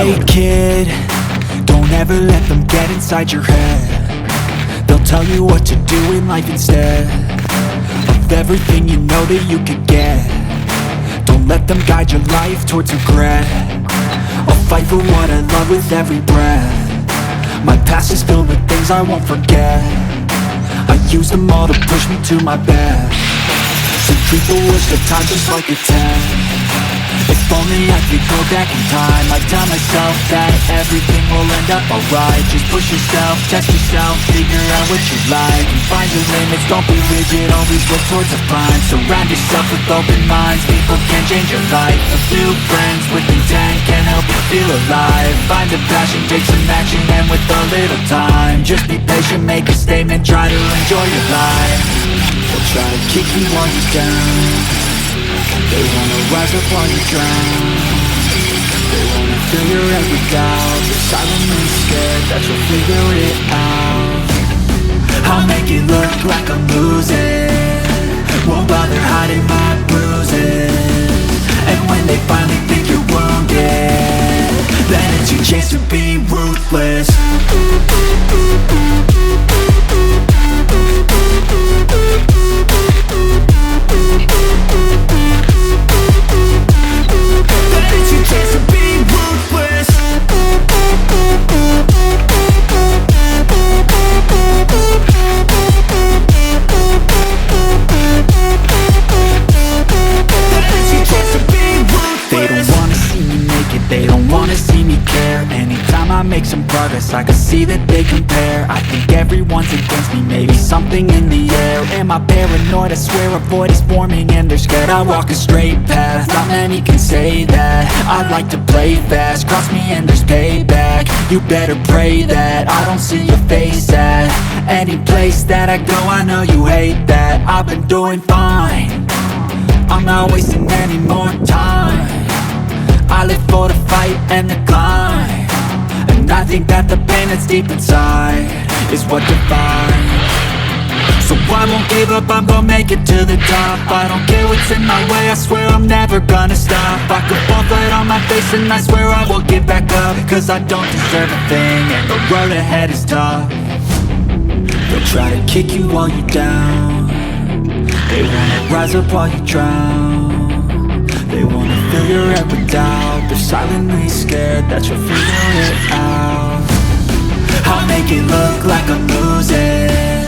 Hey kid, don't ever let them get inside your head. They'll tell you what to do in life instead of everything you know that you could get. Don't let them guide your life towards regret. I'll fight for what I love with every breath. My past is filled with things I won't forget. I use them all to push me to my best. So treat the worst of times just like a test. If only I could go back in time, I'd tell myself that everything will end up alright. Just push yourself, test yourself, figure out what you like, and find your limits, don't be rigid, always look towards a climb. Surround yourself with open minds, people can change your life. A few friends with intent can help you feel alive. Find a passion, take some action, and with a little time, just be patient, make a statement, try to enjoy your life. They'll try to kick you while you're down. They wanna rise up while you drown. They wanna fill your head with doubt. They're silently scared that you'll figure it out. I'll make it look like I'm losing, won't bother hiding my bruises. And when they finally think you're wounded, then it's your chance to be ruthless. They don't wanna see me care. Anytime I make some progress, I can see that they compare. I think everyone's against me, maybe something in the air. Am I paranoid? I swear a void is forming and they're scared I walk a straight path. Not many can say that. I like to play fast, cross me and there's payback. You better pray that I don't see your face at any place that I go. I know you hate that. I've been doing fine, I'm not wasting any more time. I live for the fight and the climb, and I think that the pain that's deep inside is what defines. So I won't give up, I'm gonna make it to the top. I don't care what's in my way, I swear I'm never gonna stop. I could fall flat on my face and I swear I will get back up, cause I don't deserve a thing and the road ahead is tough. They'll try to kick you while you're down. They wanna rise up while you drown. They wanna fill your head with doubt. They're silently scared that you'll figure it out. I'll make it look like I'm losing,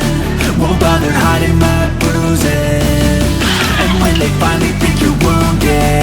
won't bother hiding my bruises. And when they finally think you're wounded,